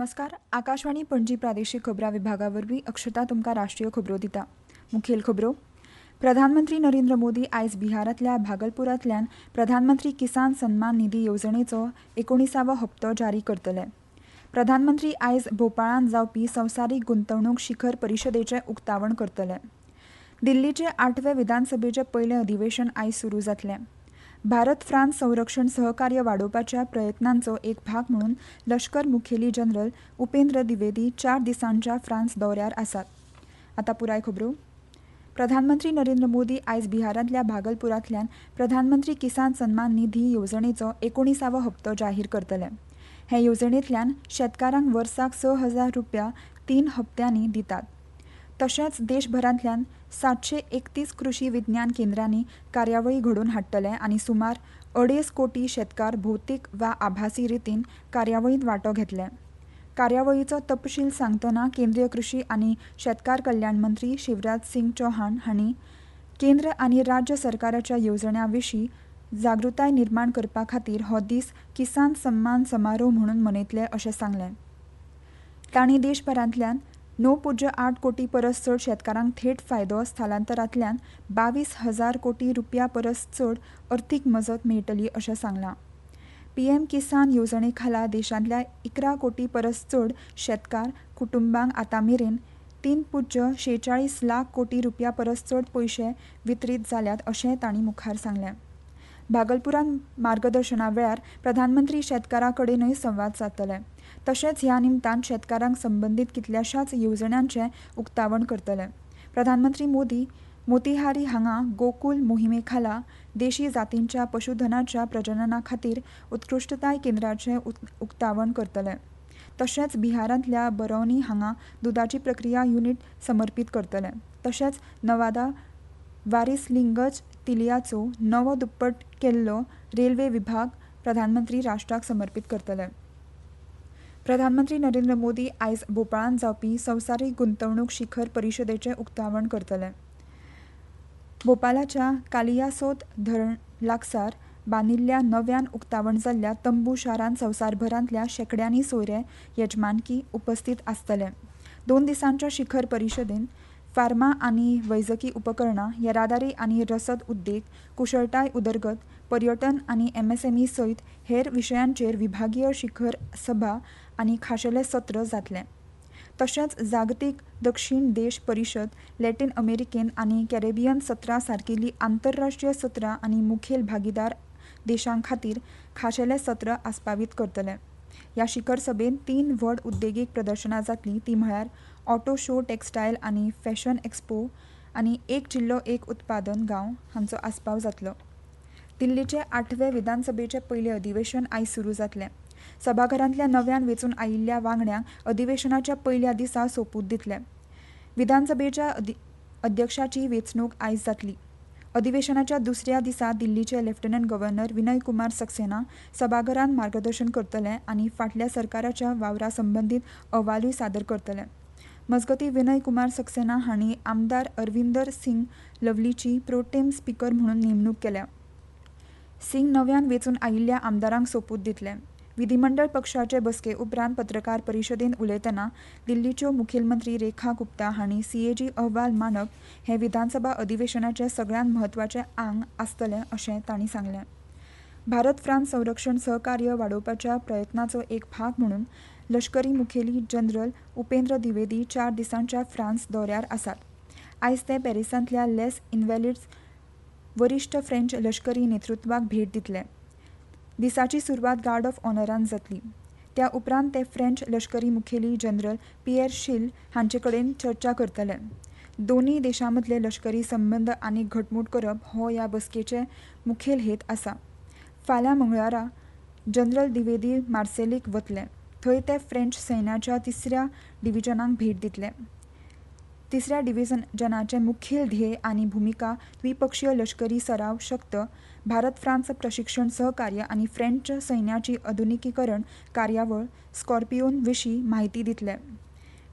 नमस्कार. आकाशवाणी पणजी प्रादेशीक खबरां विभागावरवीं अक्षता तुमकां राष्ट्रीय खबरो दिता. मुखेल खबरो. प्रधानमंत्री नरेंद्र मोदी आयज बिहारांतल्या भागलपुरांतल्यान प्रधानमंत्री किसान सन्मान निधी येवजणेचो 19वा हप्तो जारी करतले. प्रधानमंत्री आयज भोपाळांत जावपी संवसारीक गुंतवणूक शिखर परिशदेचें उक्तावण करतले. दिल्लीचे 8वें विधानसभेचें पयलें अधिवेशन आयज सुरू जातलें. भारत फ्रांस संरक्षण सहकार्य वाडोवपाच्या प्रयत्नांचो एक भाग म्हणून लश्कर मुखेली जनरल उपेंद्र द्विवेदी 4 दिसांच्या फ्रांस दौऱ्यार आसात. आतां पुराय खबरो. प्रधानमंत्री नरेंद्र मोदी आयज बिहारांतल्या भागलपुरांतल्यान प्रधानमंत्री किसान सन्मान निधी येवजणेचो 19वा हप्तो जाहीर करतले. हे येवजणेंतल्यान शेतकारांक वर्साक ₹6,000 3 हप्त्यांनी दितात. तशेंच देशभरांतल्यान 731 कृशी विज्ञान केंद्रांनी कार्यावळी घडोवन हाडटले आनी सुमार 2.5 कोटी शेतकार भौतीक वा आभासी रितीन कार्यावळींत वांटो घेतले. कार्यावळीचो तपशील सांगतना केंद्रीय कृशी आनी शेतकार कल्याण मंत्री शिवराज सिंग चौहान हांणी केंद्र आनी राज्य सरकाराच्या येवजण्यां विशीं जागृताय निर्माण करपा खातीर हो दीस किसान सन्मान समारोह म्हणून मनयतले अशें सांगलें. तांणी देशभरांतल्यान 9.8 कोटी परस चड शेतकारांक थेट फायदो स्थलांतरांतल्यान 22,000 कोटी रुपया परस चड अर्थीक मजत मेळटली अशें सांगलां. पीएम किसान येवजणे खाला देशांतल्या 11 कोटी परस चड शेतकार कुटुंबांक आतां मेरेन 3.46 लाख कोटी रुपया परस चड पयशे वितरीत जाल्यात अशें तांणी मुखार सांगलें. भागलपुरांत मार्गदर्शना वेळार प्रधानमंत्री शेतकारां कडेनय संवाद सादतले. तशेंच ह्या निमतान शेतकारांक संबंदीत कितल्याशाच येवजण्यांचें उक्तावण करतले. प्रधानमंत्री मोदी मोतीहारी हांगा गोकुल मोहिमे खाला देशी जातींच्या पशुधनाच्या प्रजनना खातीर उत्कृश्टताय केंद्राचें उक्तावण करतले. तशेंच बिहारांतल्या बरौनी हांगा दुदाची प्रक्रिया युनिट समर्पीत करतले. तशेंच नवादा वारिसलिंगज तिलियाचो नवो दुप्पट केल्लो रेल्वे विभाग प्रधानमंत्री राष्ट्राक समर्पीत करतले. प्रधानमंत्री नरेंद्र मोदी आयज भोपाळांत जावपी संवसारीक गुंतवणूक शिखर परिशदेचें उक्तावण करतले. भोपाळाच्या कालियासोत धरण लागसार बांदिल्ल्या नव्यान उक्तावण जाल्ल्या तंबू शारांत संवसारभरांतल्या शेकड्यांनी सोयरे येजमानकी उपस्थित आसतले. 2 दिसांच्या शिखर परिशदेंत फार्मा आनी वैजकी उपकरणां, येरादारी आनी रसद उद्देग, कुशळटाय उदरगत, पर्यटन आनी एमएसएमई सयत हेर विशयांचेर विभागीय शिखर सभा आनी खाशेले सत्र जातले. तशेंच जागतीक दक्षिण देश परिशद, लॅटिन अमेरिकेन आनी कॅरेबियन सत्रां सारकिल्लीं आंतरराष्ट्रीय सत्रां आनी मुखेल भागीदार देशां खातीर खाशेले सत्र आस्पावीत करतले. ह्या शिखर सभेत 3 व्हड उद्देगीक प्रदर्शनां जातलीं, ती म्हळ्यार ऑटो शो, टेक्स्टायल आनी फॅशन एक्स्पो आनी एक जिल्लो एक उत्पादन गांव हांचो आस्पाव जातलो. दिल्लीचे 8वें विधानसभेचें पयलें अधिवेशन आयज सुरू जातलें. सभाघरांतल्या नव्यान वेंचून आयिल्ल्या वांगड्यांक अधिवेशनाच्या पयल्या दिसा सोपूत दितले. विधानसभेच्या अध्यक्षाची वेंचणूक आयज जातली. अधिवेशनाच्या दुसऱ्या दिसा दिल्लीचे लेफ्टनंट गव्हर्नर विनय कुमार सक्सेना सभाघरांत मार्गदर्शन करतले आनी फाटल्या सरकाराच्या वावरा संबंदीत अहवालूय सादर करतले. मजगतीं विनय कुमार सक्सेना हांणी आमदार अरविंदर सिंग लवलीची प्रोटेम स्पीकर म्हणून नेमणूक केल्या. सिंग नव्यान वेंचून आयिल्ल्या आमदारांक सोपूत दितले. विधिमंडळ पक्षाचे बसके उपरांत पत्रकार परिशदेंत उलयतना दिल्लीच्यो मुखेलमंत्री रेखा गुप्ता हांणी सीएजी अहवाल मांडप हें विधानसभा अधिवेशनाचें सगळ्यांत म्हत्वाचें आंग आसतलें अशें तांणी सांगलें. भारत फ्रांस संरक्षण सहकार्य वाडोवपाच्या प्रयत्नांचो एक भाग म्हणून लश्करी मुखेली जनरल उपेंद्र द्विवेदी 4 दिसांच्या फ्रांस दौऱ्यार आसात. आयज ते पॅरिसांतल्या लेस इन्व्हॅलिड्स वरिश्ठ फ्रेंच लश्करी नेतृत्वाक भेट दितले. दिसाची सुरवात गार्ड ऑफ ऑनरान जातली. त्या उपरांत ते फ्रेंच लश्करी मुखेली जनरल पियर शील हांचे कडेन चर्चा करतले. दोनूय देशां मदले लश्करी संबंद आनीक घटमूट करप हो ह्या बसकेचे मुखेल हेत आसा. फाल्यां मंगळारा जनरल द्विवेदी मार्सेलीक वतले. थंय ते फ्रेंच सैन्याच्या 3ऱ्या डिव्हिजनाक भेट दितले. 3ऱ्या डिव्हिजनाचें मुखेल ध्येय आनी भुमिका द्विपक्षीय लश्करी सराव शक्त, भारत फ्रांस प्रशिक्षण सहकार्य आनी फ्रेंच सैन्याची आधुनिकीकरण कार्यावळ स्कॉर्पियोन विशीं म्हायती दितले.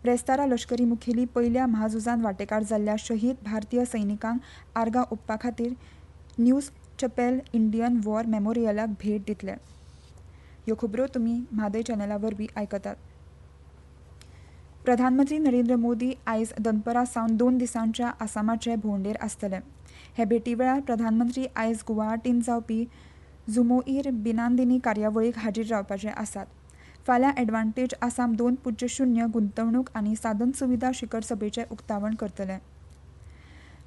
ब्रेस्तारा लश्करी मुखेली पयल्या म्हाझुजांत वांटेकार जाल्ल्या शहीद भारतीय सैनिकांक आर्गां ओंपपा खातीर न्यूज चॅपेल इंडियन वॉर मेमोरियलाक भेट दितले. ह्यो खबरो तुमी म्हादय चॅनला वरवीं आयकतात. प्रधानमंत्री नरेंद्र मोदी आयज दनपरा सावन 2 दिसांच्या आसामाचे भोंवडेर आसतले. हे भेटी वेळार प्रधानमंत्री आयज गुवाहाटींत जावपी झुमोईर बिनांदिनी कार्यावळीक हाजीर रावपाचे आसात. फाल्यां एडव्हान्टेज आसाम 2.0 गुंतवणूक आनी साधन सुविधा शिखर सभेचें उक्तावण करतले.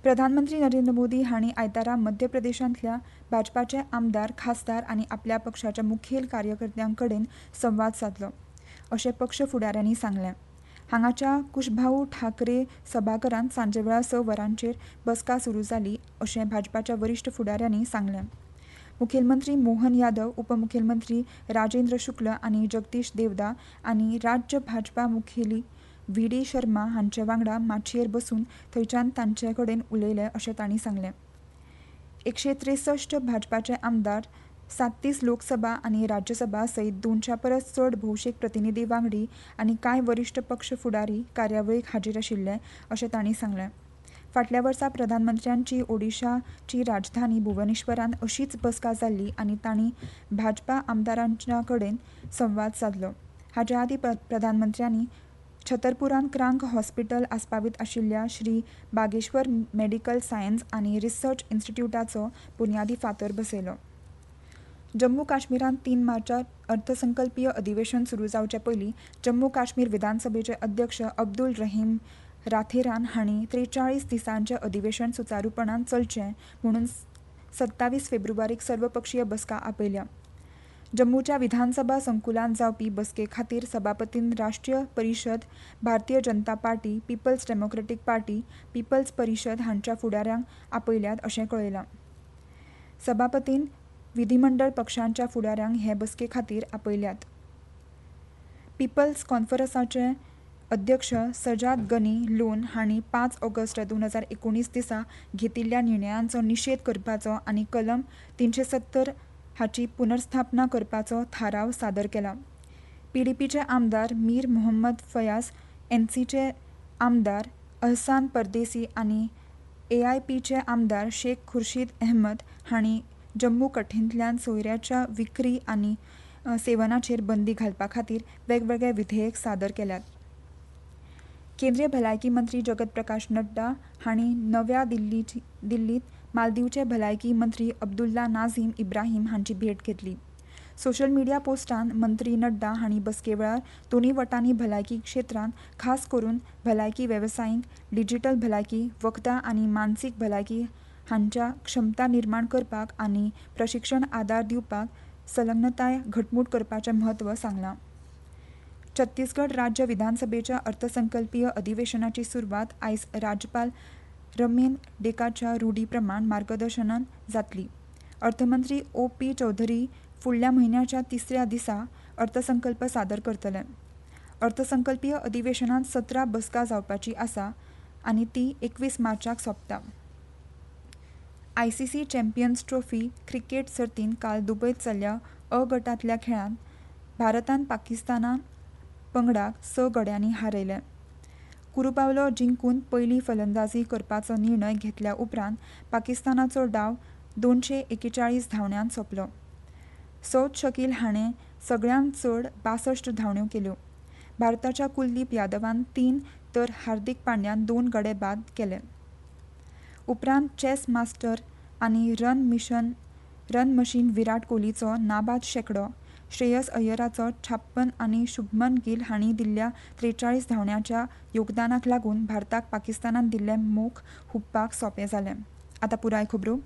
प्रधानमंत्री नरेंद्र मोदी हांणी आयतारा मध्य प्रदेशांतल्या भाजपाचे आमदार, खासदार आनी आपल्या पक्षाच्या मुखेल कार्यकर्त्यां कडेन संवाद सादलो, अशें पक्ष फुडाऱ्यांनी सांगलें. हांगाच्या कुशभाऊ ठाकरे सभाघरांत सांजेवेळा 6 वरांचेर बसका सुरू जाली, अशें भाजपाच्या वरिश्ठ फुडाऱ्यांनी सांगलें. मुखेलमंत्री मोहन यादव, उपमुखेलमंत्री राजेंद्र शुक्ल आनी जगदीश देवदा आनी राज्य भाजपा मुखेली व्ही.डी. शर्मा हांचे वांगडा माचयेर बसून थंयच्यान तांचे कडेन उलयले, अशें तांणी सांगलें. 163 भाजपाचे आमदार, 37 लोकसभा आनी राज्यसभा सयत 200 परस चड भौशीक प्रतिनिधी वांगडी आनी कांय वरिश्ठ पक्ष फुडारी कार्यावळीक हाजीर आशिल्ले, अशें तांणी सांगलें. फाटल्या वर्सा प्रधानमंत्र्यांची ओडिशाची राजधानी भुवनेश्वरांत अशीच बसका जाल्ली आनी तांणी भाजपा आमदारांच्या कडेन संवाद सादलो. हाचे आदीं प्रधानमंत्र्यांनी छतरपुरांत क्रांक हॉस्पिटल आस्पावीत आशिल्ल्या श्री बागेश्वर मेडिकल सायन्स आनी रिसर्च इन्स्टिट्यूटाचो बुन्यादी फातर बसयलो. जम्मू काश्मीरांत 3 मार्चार अर्थसंकल्पीय अधिवेशन सुरू जावचे पयलीं जम्मू काश्मीर विधानसभेचे अध्यक्ष अब्दुल रहीम राथेरान हांणी 43 दिसांचें अधिवेशन सुचारूपणान चलचें म्हणून 27 फेब्रुवारीक सर्वपक्षीय बसका आपयल्या. जम्मूच्या विधानसभा संकुलांत जावपी बसके खातीर सभापतीन राष्ट्रीय परिशद, Bharatiya Janata party, People's Democratic party, People's Parishad हांच्या फुडाऱ्यांक आपयल्यात, अशें कळयलां. सभापतीन विधिमंडळ पक्षांच्या फुडाऱ्यांक हे बसके खातीर आपयल्यात. पीपल्स कॉन्फरन्साचे अध्यक्ष सजाद गनी लोन हांणी 5 ऑगस्ट 2019 दिसा घेतिल्ल्या निर्णयांचो निशेध करपाचो आनी कलम 370 हाची पुनर्स्थापना करपाचो थाराव सादर केला. पीडीपीचे आमदार मीर मोहम्मद फयाज, एनसीचे आमदार अहसान परदेसी आनी एआयपीचे आमदार शेख खुर्शीद अहमद हांणी जम्मू कठेंतल्यान सोयऱ्याच्या विक्री आनी सेवनाचेर बंदी घालपा खातीर वेगवेगळे विधेयक सादर केल्यात. केंद्रीय भलायकी मंत्री जगत प्रकाश नड्डा हांणी नव्या दिल्लीत मालदीवचे भलायकी मंत्री अब्दुल्ला नाझीम इब्राहीम हांची भेट घेतली. सोशल मिडिया पोस्टांत मंत्री नड्डा हांणी बसके वेळार दोनूय वटांनी भलायकी क्षेत्रांत, खास करून भलायकी वेवसायीक, डिजिटल भलायकी, वखदां आनी मानसीक भलायकी हांच्या क्षमता निर्माण करपाक आनी प्रशिक्षण आदार दिवपाक संलग्नताय घटमूट करपाचें म्हत्व सांगलां. छत्तीसगड राज्य विधानसभेच्या अर्थसंकल्पीय अधिवेशनाची सुरवात आयज राज्यपाल रमेन डेकाच्या रुढी प्रमाण मार्गदर्शनान जातली. अर्थमंत्री ओ.पी. चौधरी फुडल्या म्हयन्याच्या 3ऱ्या दिसा अर्थसंकल्प सादर करतले. अर्थसंकल्पीय अधिवेशनांत 17 बसका जावपाची आसा आनी ती 21 मार्चाक सोंपता. आयसीसी चॅम्पियन्स ट्रॉफी क्रिकेट सर्तींत काल दुबयत जाल्ल्या अ गटांतल्या खेळांत भारतान पाकिस्ताना पंगडाक 6 गड्यांनी हारयले. कुरुबावलो जिंकून पयली फलंदाजी करपाचो निर्णय घेतल्या उपरांत पाकिस्तानाचो डाव 241 धांवड्यांत सोंपलो. सौद शकील हाणें सगळ्यांत चड 62 धांवड्यो केल्यो. भारताच्या कुलदीप यादवान 3 तर हार्दिक पांड्यान 2 गडे बाद केले. उपरांत चेस मास्टर आनी रन मशीन विराट कोहलीचो नाबाद शेंकडो, श्रेयस अय्यराचो 56 आनी शुभमन गिल हांणी दिल्ल्या 43 धांवड्यांच्या योगदानाक लागून भारताक पाकिस्तानान दिल्लें मोख हुंपपाक सोंपें जालें. आतां पुराय खबरो.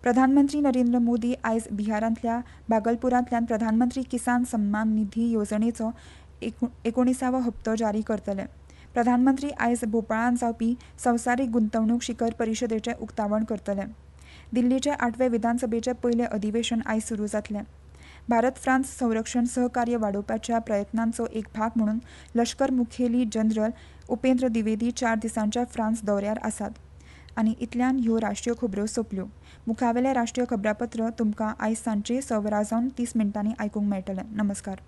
प्रधानमंत्री नरेंद्र मोदी आयज बिहारांतल्या भागलपुरांतल्यान प्रधानमंत्री किसान सन्मान निधी येवजणेचो 19वा हप्तो जारी करतले. प्रधानमंत्री आयज भोपाळांत जावपी संवसारीक गुंतवणूक शिखर परिशदेचें उक्तावण करतले. दिल्लीचे 8वें विधानसभेचें पयलें अधिवेशन आयज सुरू जातलें. भारत फ्रांस संरक्षण सहकार्य वाडोवपाच्या प्रयत्नांचो एक भाग म्हणून लश्कर मुखेली जनरल उपेंद्र द्विवेदी 4 दिसांच्या फ्रांस दौऱ्यार आसात. आनी इतल्यान ह्यो राष्ट्रीय खबरो सोंपल्यो. मुखावेलें राष्ट्रीय खबरापत्र तुमकां आयज सांजचे 6:30 आयकूंक मेळटलें. नमस्कार.